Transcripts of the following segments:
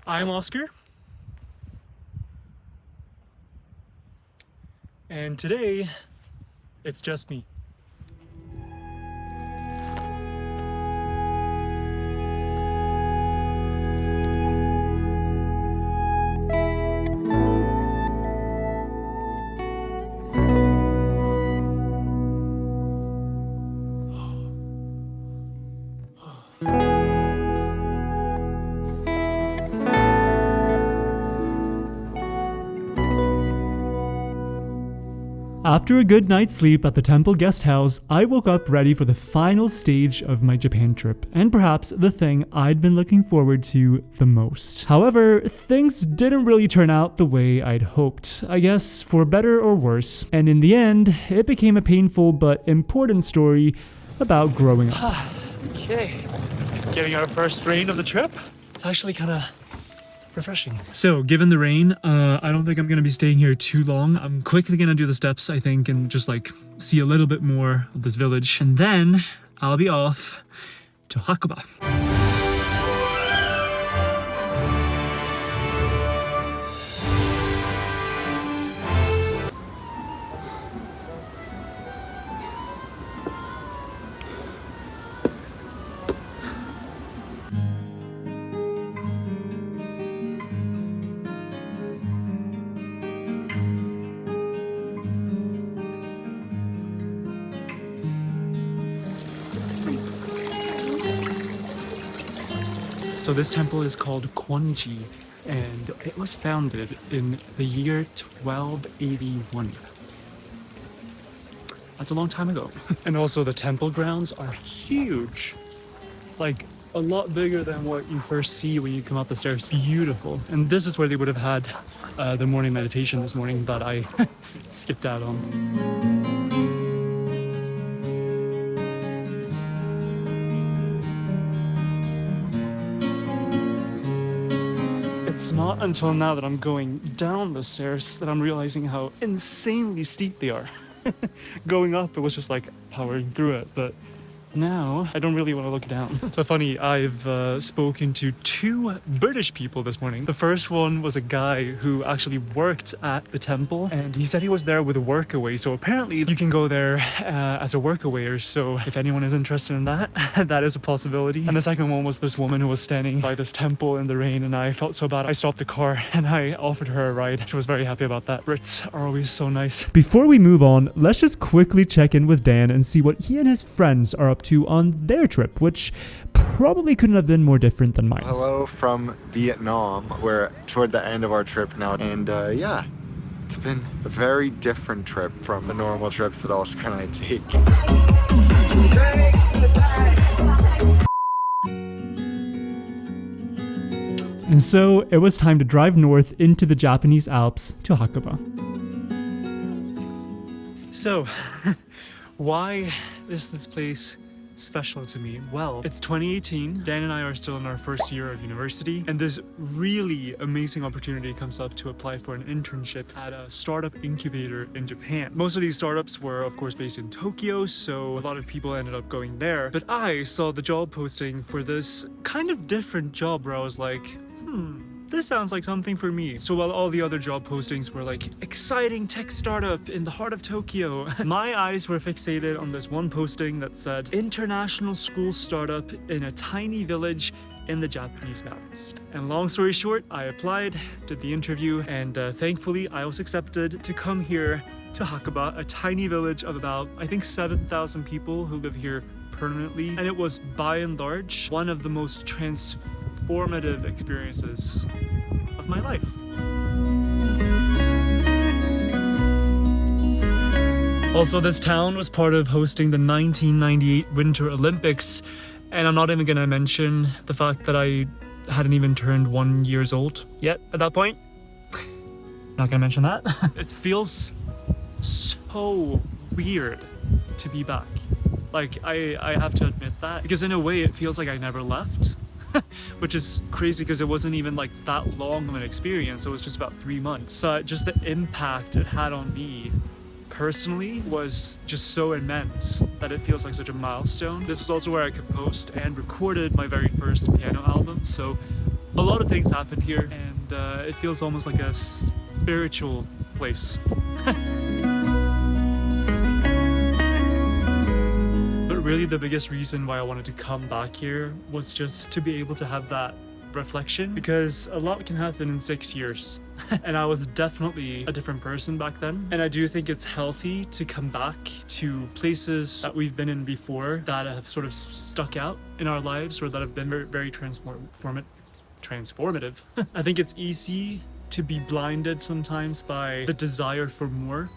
I'm Oscar, and today it's just me. After a good night's sleep at the temple guest house, I woke up ready for the final stage of my Japan trip, and perhaps the thing I'd been looking forward to the most. However, things didn't really turn out the way I'd hoped, I guess for better or worse, and in the end, it became a painful but important story about growing up. Okay, getting our first rain of the trip. It's actually kind of refreshing. So, given the rain, I don't think I'm gonna be staying here too long. I'm quickly gonna do the steps, I think, and just like see a little bit more of this village. And then I'll be off to Hakuba. So this temple is called Kwanji, and it was founded in the year 1281. That's a long time ago. And also the temple grounds are huge. Like a lot bigger than what you first see when you come up the stairs. Beautiful. And this is where they would have had the morning meditation this morning that I skipped out on. It's not until now that I'm going down the stairs that I'm realizing how insanely steep they are. Going up, it was just like powering through it, but now I don't really want to look down. So funny, I've spoken to two British people this morning. The first one was a guy who actually worked at the temple, and he said he was there with a workaway. So apparently you can go there as a workaway, so if anyone is interested in that, that is a possibility. And the second one was this woman who was standing by this temple in the rain, and I felt so bad. I stopped the car and I offered her a ride. She was very happy about that. Brits are always so nice. Before we move on, let's just quickly check in with Dan and see what he and his friends are up to on their trip, which probably couldn't have been more different than mine. Hello from Vietnam. We're toward the end of our trip now, and yeah, it's been a very different trip from the normal trips that Oscar and I take. And so it was time to drive north into the Japanese Alps to Hakuba. So, why is this place special to me? Well, it's 2018. Dan and I are still in our first year of university, and this really amazing opportunity comes up to apply for an internship at a startup incubator in Japan. Most of these startups were, of course, based in Tokyo, so a lot of people ended up going there. But I saw the job posting for this kind of different job where I was like, this sounds like something for me. So while all the other job postings were like, exciting tech startup in the heart of Tokyo, my eyes were fixated on this one posting that said, international school startup in a tiny village in the Japanese mountains. And long story short, I applied, did the interview, and thankfully I was accepted to come here to Hakuba, a tiny village of about, I think, 7,000 people who live here permanently. And it was, by and large, one of the most transformative experiences of my life. Also, this town was part of hosting the 1998 Winter Olympics, and I'm not even gonna mention the fact that I hadn't even turned 1 year old yet at that point. Not gonna mention that. It feels so weird to be back. Like, I have to admit that, because in a way it feels like I never left. Which is crazy because it wasn't even like that long of an experience. It was just about 3 months. But just the impact it had on me personally was just so immense that it feels like such a milestone. This is also where I composed and recorded my very first piano album, so A lot of things happen here, and it feels almost like a spiritual place. But really the biggest reason why I wanted to come back here was just to be able to have that reflection, because a lot can happen in 6 years. And I was definitely a different person back then. And I do think it's healthy to come back to places that we've been in before that have sort of stuck out in our lives, or that have been very, very transformative. I think it's easy to be blinded sometimes by the desire for more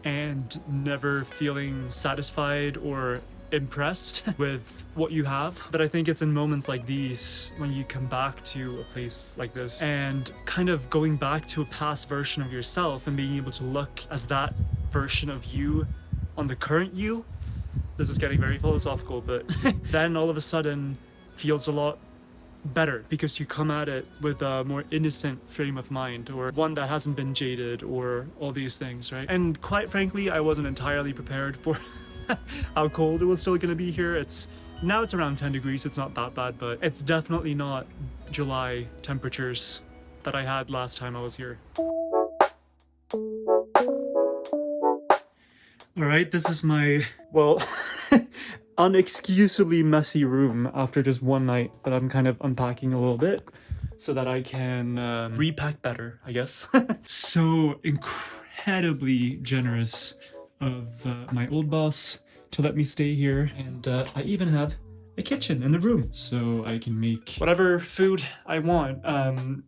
and never feeling satisfied or impressed with what you have. But I think it's in moments like these when you come back to a place like this and kind of going back to a past version of yourself and being able to look as that version of you on the current you. This is getting very philosophical, but then all of a sudden feels a lot better because you come at it with a more innocent frame of mind, or one that hasn't been jaded, or all these things, right? And quite frankly, I wasn't entirely prepared for how cold it was still going to be here. Now it's around 10 degrees. It's not that bad, but it's definitely not July temperatures that I had last time I was here. All right, this is my, well, unexcusably messy room after just one night that I'm kind of unpacking a little bit so that I can repack better, I guess. So incredibly generous of my old boss to let me stay here, and I even have a kitchen in the room so I can make whatever food I want,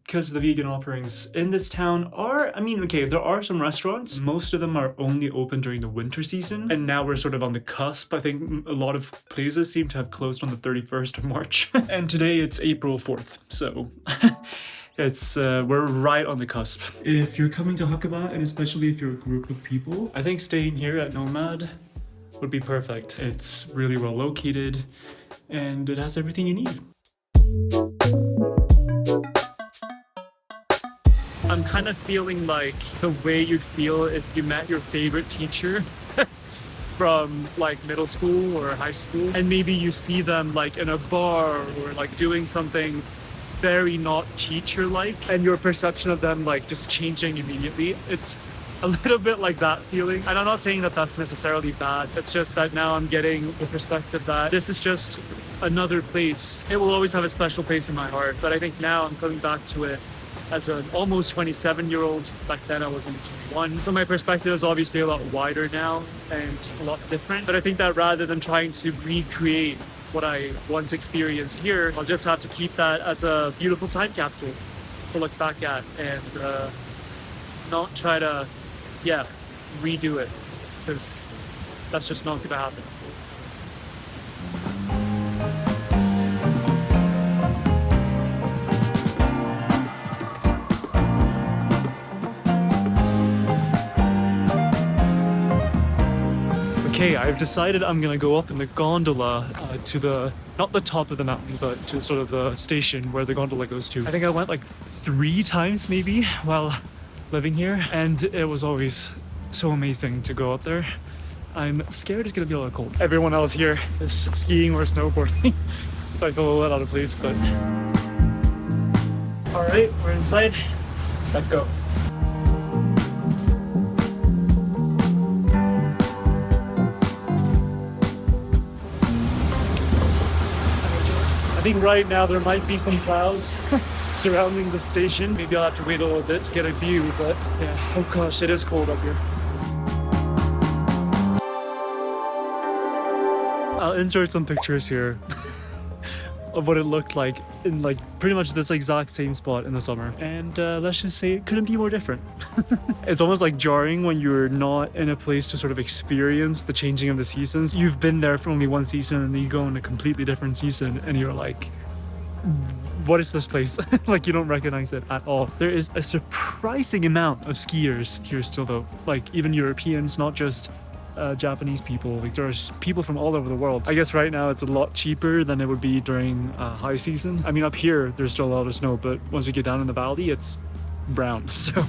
because the vegan offerings in this town are, I mean, okay, there are some restaurants. Most of them are only open during the winter season, and now we're sort of on the cusp. I think a lot of places seem to have closed on the 31st of March and today it's April 4th, so it's we're right on the cusp. If you're coming to Hakuba, and especially if you're a group of people, I think staying here at Nomad would be perfect. It's really well located and it has everything you need. I'm kind of feeling like the way you'd feel if you met your favorite teacher from like middle school or high school, and maybe you see them like in a bar or like doing something very not teacher-like, and your perception of them like just changing immediately. It's a little bit like that feeling. And I'm not saying that that's necessarily bad. It's just that now I'm getting the perspective that this is just another place. It will always have a special place in my heart, but I think now I'm coming back to it as an almost 27-year-old. Back then I was only 21. So my perspective is obviously a lot wider now and a lot different. But I think that rather than trying to recreate what I once experienced here, I'll just have to keep that as a beautiful time capsule to look back at, and not try to, redo it, because that's just not gonna happen. Okay, I've decided I'm gonna go up in the gondola to the, not the top of the mountain, but to sort of the station where the gondola goes to. I think I went like 3 times maybe while living here, and it was always so amazing to go up there. I'm scared it's gonna be a little cold. Everyone else here is skiing or snowboarding, so I feel a little out of place, but... All right, we're inside. Let's go. I think right now there might be some clouds surrounding the station. Maybe I'll have to wait a little bit to get a view, but yeah. Oh gosh, it is cold up here. I'll insert some pictures here of what it looked like in like pretty much this exact same spot in the summer. And let's just say it couldn't be more different. It's almost like jarring when you're not in a place to sort of experience the changing of the seasons. You've been there for only one season and then you go in a completely different season and you're like, what is this place? Like, you don't recognize it at all. There is a surprising amount of skiers here still though. Like even Europeans, not just Japanese people. Like there's people from all over the world. I guess right now it's a lot cheaper than it would be during high season. I mean, up here there's still a lot of snow, but once you get down in the valley it's brown, so.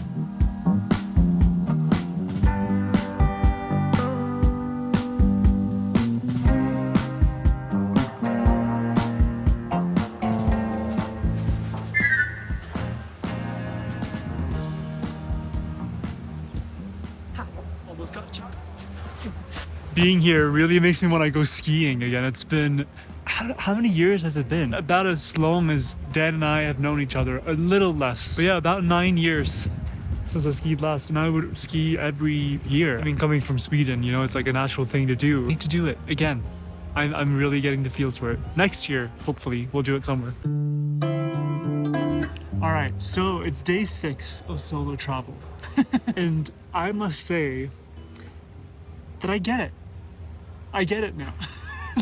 being here really makes me want to go skiing again. It's been, how many years has it been? About as long as Dan and I have known each other, a little less. But yeah, about 9 years since I skied last, and I would ski every year. I mean, coming from Sweden, you know, it's like a natural thing to do. I need to do it again. I'm really getting the feels for it. Next year, hopefully, we'll do it somewhere. All right, so it's day 6 of solo travel. And I must say that I get it. I get it now.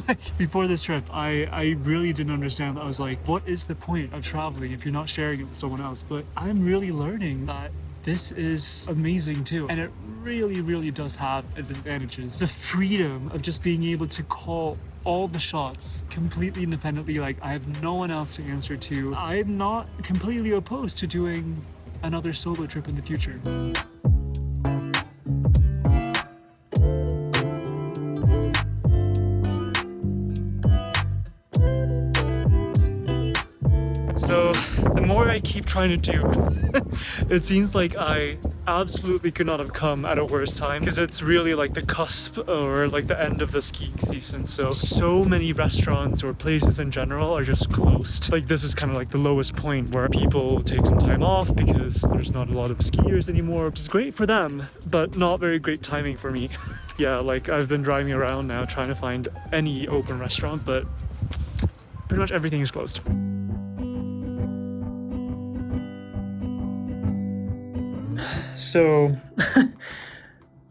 Like, before this trip, I really didn't understand that. I was like, what is the point of traveling if you're not sharing it with someone else? But I'm really learning that this is amazing too. And it really, really does have its advantages. The freedom of just being able to call all the shots completely independently. Like, I have no one else to answer to. I'm not completely opposed to doing another solo trip in the future. So the more I keep trying to do, it seems like I absolutely could not have come at a worse time, because it's really like the cusp or like the end of the skiing season. So many restaurants or places in general are just closed. Like, this is kind of like the lowest point where people take some time off because there's not a lot of skiers anymore, which is great for them, but not very great timing for me. Yeah, like, I've been driving around now trying to find any open restaurant, but pretty much everything is closed. So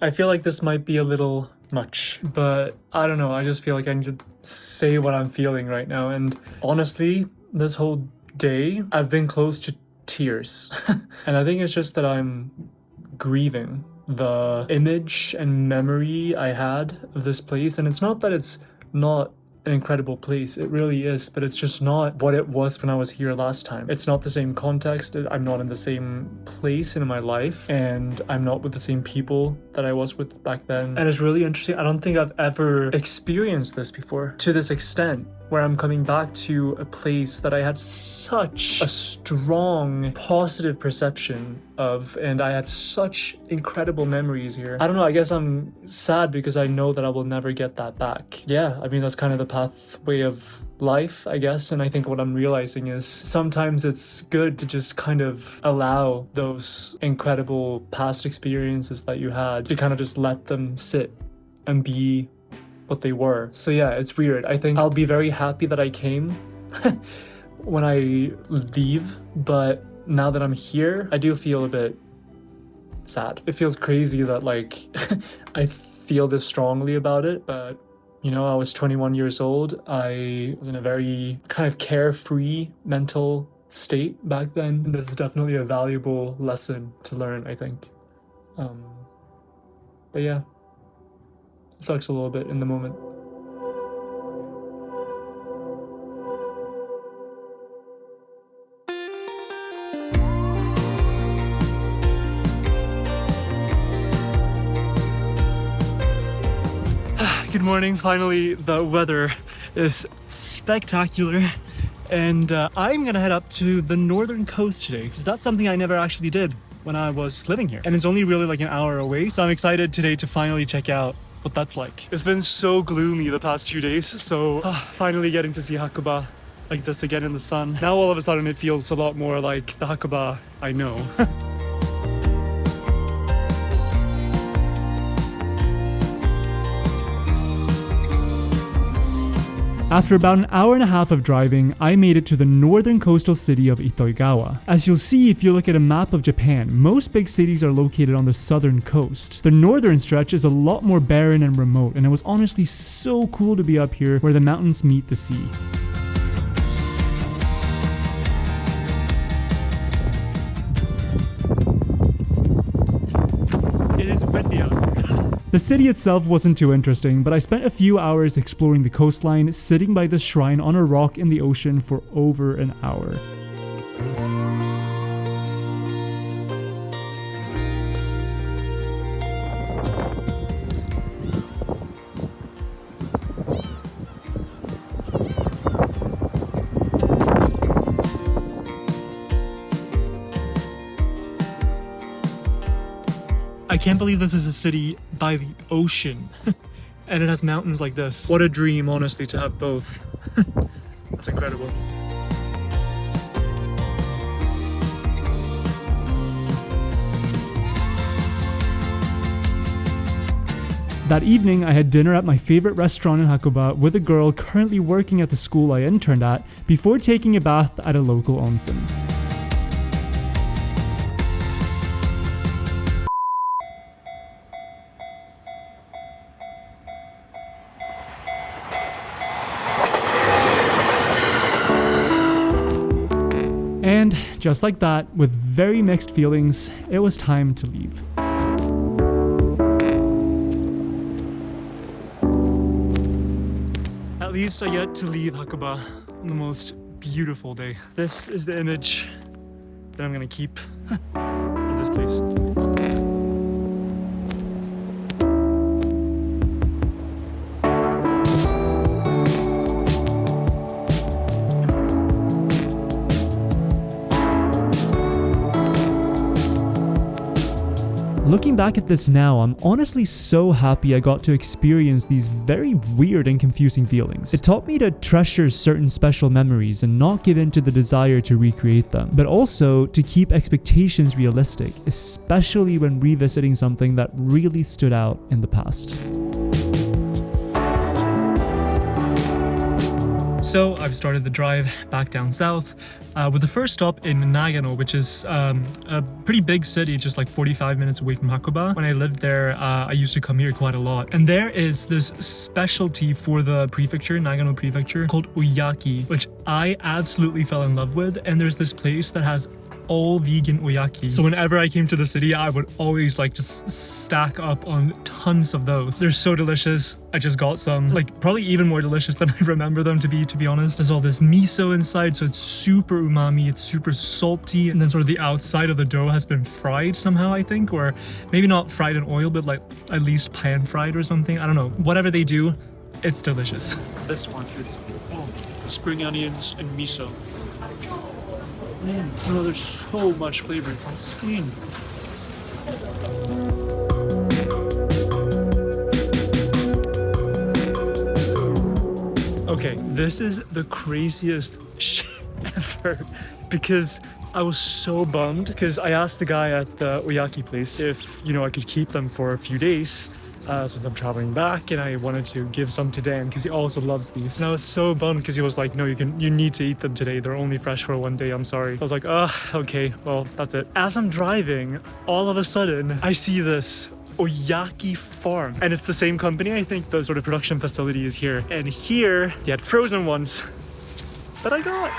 I feel like this might be a little much, but I don't know. I just feel like I need to say what I'm feeling right now. And honestly, this whole day, I've been close to tears. And I think it's just that I'm grieving the image and memory I had of this place. And it's not that it's not an incredible place, it really is, but it's just not what it was when I was here last time. It's not the same context. I'm not in the same place in my life, and I'm not with the same people that I was with back then. And it's really interesting. I don't think I've ever experienced this before to this extent, where I'm coming back to a place that I had such a strong positive perception of, and I had such incredible memories here. I don't know, I guess I'm sad because I know that I will never get that back. Yeah, I mean, that's kind of the pathway of life, I guess. And I think what I'm realizing is sometimes it's good to just kind of allow those incredible past experiences that you had to kind of just let them sit and be what they were. So yeah, it's weird. I think I'll be very happy that I came when I leave, but now that I'm here, I do feel a bit sad. It feels crazy that like I feel this strongly about it, but you know, I was 21 years old. I was in a very kind of carefree mental state back then. And this is definitely a valuable lesson to learn, I think. But yeah, it sucks a little bit in the moment. Good morning. Finally, the weather is spectacular, and I'm gonna head up to the northern coast today. That's something I never actually did when I was living here, and it's only really like an hour away, so I'm excited today to finally check out what that's like. It's been so gloomy the past 2 days, so finally getting to see Hakuba like this again in the sun. Now all of a sudden it feels a lot more like the Hakuba I know. After about an hour and a half of driving, I made it to the northern coastal city of Itoigawa. As you'll see if you look at a map of Japan, most big cities are located on the southern coast. The northern stretch is a lot more barren and remote, and it was honestly so cool to be up here where the mountains meet the sea. It is windy out here. The city itself wasn't too interesting, but I spent a few hours exploring the coastline, sitting by the shrine on a rock in the ocean for over an hour. I can't believe this is a city by the ocean. and it has mountains like this. What a dream, honestly, to have both. That's incredible. That evening, I had dinner at my favorite restaurant in Hakuba with a girl currently working at the school I interned at before taking a bath at a local onsen. And just like that, with very mixed feelings, it was time to leave. At least I get to leave Hakuba on the most beautiful day. This is the image that I'm gonna keep of this place. Looking back at this now, I'm honestly so happy I got to experience these very weird and confusing feelings. It taught me to treasure certain special memories and not give in to the desire to recreate them, but also to keep expectations realistic, especially when revisiting something that really stood out in the past. So I've started the drive back down south with the first stop in Nagano, which is a pretty big city, just like 45 minutes away from Hakuba. When I lived there, I used to come here quite a lot. And there is this specialty for the prefecture, Nagano prefecture, called Oyaki, which I absolutely fell in love with. And there's this place that has all vegan Oyaki. So whenever I came to the city, I would always like just stack up on tons of those. They're so delicious. I just got some, like probably even more delicious than I remember them to be honest. There's all this miso inside, so it's super umami, it's super salty, and then sort of the outside of the dough has been fried somehow, I think, or maybe not fried in oil, but like at least pan fried or something. I don't know. Whatever they do, it's delicious. This one is spring onions and miso. Oh, there's so much flavor, it's insane. Okay, this is the craziest shit ever because I was so bummed because I asked the guy at the Oyaki place if, you know, I could keep them for a few days since I'm traveling back, and I wanted to give some to Dan because he also loves these. And I was so bummed because he was like, no, you need to eat them today. They're only fresh for one day. I'm sorry. I was like, okay, well, that's it. As I'm driving, all of a sudden, I see this Oyaki farm, and it's the same company. I think the sort of production facility is here, and here they had frozen ones that I got.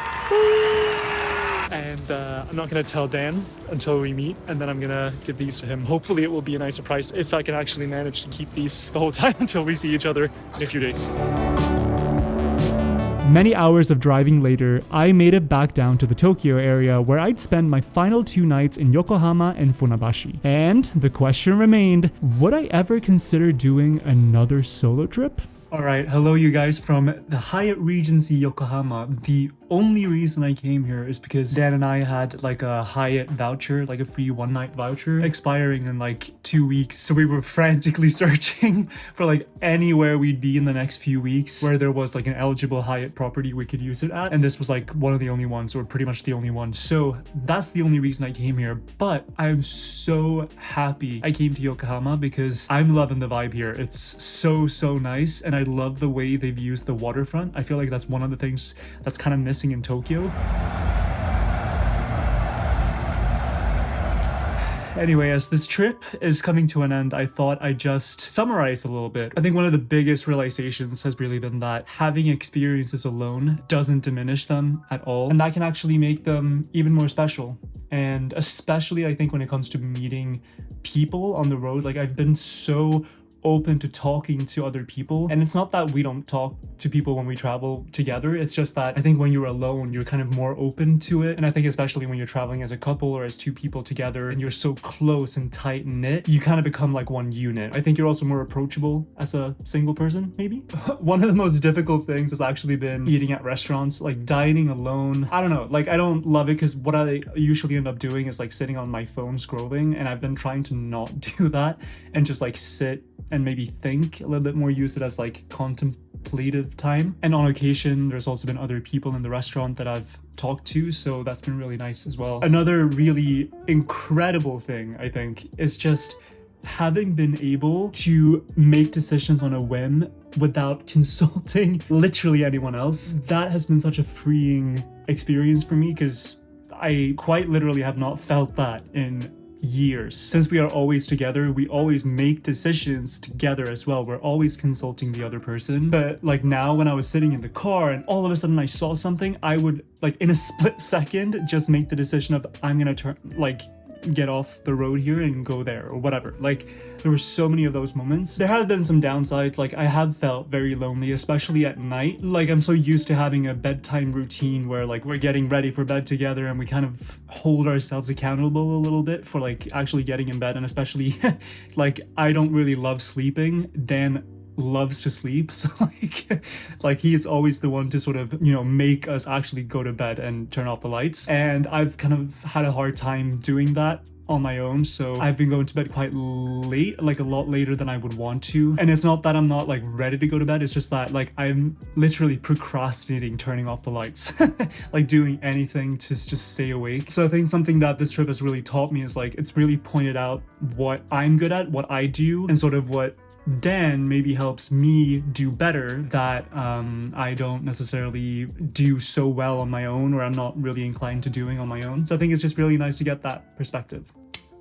And I'm not gonna tell Dan until we meet, and then I'm gonna give these to him. Hopefully it will be a nice surprise if I can actually manage to keep these the whole time until we see each other in a few days. Many hours of driving later, I made it back down to the Tokyo area where I'd spend my final 2 nights in Yokohama and Funabashi. And the question remained, would I ever consider doing another solo trip? Alright, hello you guys from the Hyatt Regency Yokohama. The only reason I came here is because Dan and I had like a Hyatt voucher, like a free 1-night voucher, expiring in like 2 weeks. So we were frantically searching for like anywhere we'd be in the next few weeks where there was like an eligible Hyatt property we could use it at. And this was like one of the only ones, or pretty much the only one. So that's the only reason I came here. But I'm so happy I came to Yokohama because I'm loving the vibe here. It's so nice, and I love the way they've used the waterfront. I feel like that's one of the things that's kind of missing in Tokyo. Anyway, as this trip is coming to an end, I thought I'd just summarize a little bit. I think one of the biggest realizations has really been that having experiences alone doesn't diminish them at all, and that can actually make them even more special. And especially I think when it comes to meeting people on the road, like I've been so open to talking to other people, and it's not that we don't talk to people when we travel together, it's just that I think when you're alone you're kind of more open to it. And I think especially when you're traveling as a couple or as 2 people together and you're so close and tight knit, you kind of become like one unit. I think you're also more approachable as a single person, maybe. One of the most difficult things has actually been eating at restaurants, like dining alone. I don't know, like I don't love it because what I usually end up doing is like sitting on my phone scrolling, and I've been trying to not do that and just like sit and maybe think a little bit more, use it as like contemplative time. And on occasion, there's also been other people in the restaurant that I've talked to, so that's been really nice as well. Another really incredible thing, I think, is just having been able to make decisions on a whim without consulting literally anyone else. That has been such a freeing experience for me, because I quite literally have not felt that in years. Since we are always together, we always make decisions together as well. We're always consulting the other person. But like now, when I was sitting in the car and all of a sudden I saw something, I would like in a split second just make the decision of I'm gonna get off the road here and go there or whatever. Like there were so many of those moments. There have been some downsides, like I have felt very lonely, especially at night. Like I'm so used to having a bedtime routine where like we're getting ready for bed together and we kind of hold ourselves accountable a little bit for like actually getting in bed. And especially like I don't really love sleeping. Dan loves to sleep, so like he is always the one to sort of, you know, make us actually go to bed and turn off the lights, and I've kind of had a hard time doing that on my own. So I've been going to bed quite late, like a lot later than I would want to. And it's not that I'm not like ready to go to bed, it's just that like I'm literally procrastinating turning off the lights like doing anything to just stay awake. So I think something that this trip has really taught me is like it's really pointed out what I'm good at, what I do, and sort of what Dan maybe helps me do better that I don't necessarily do so well on my own, or I'm not really inclined to doing on my own. So I think it's just really nice to get that perspective.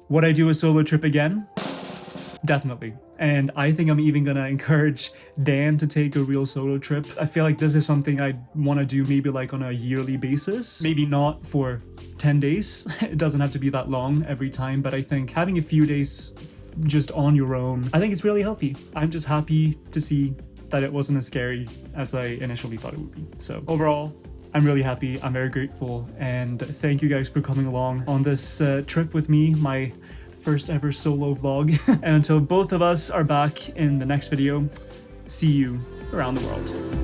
Would I do a solo trip again? Definitely. And I think I'm even gonna encourage Dan to take a real solo trip. I feel like this is something I want to do maybe like on a yearly basis, maybe not for 10 days. It doesn't have to be that long every time, but I think having a few days just on your own, I think it's really healthy. I'm just happy to see that it wasn't as scary as I initially thought it would be. So overall, I'm really happy. I'm very grateful, and thank you guys for coming along on this trip with me, my first ever solo vlog. And until both of us are back in the next video, see you around the world.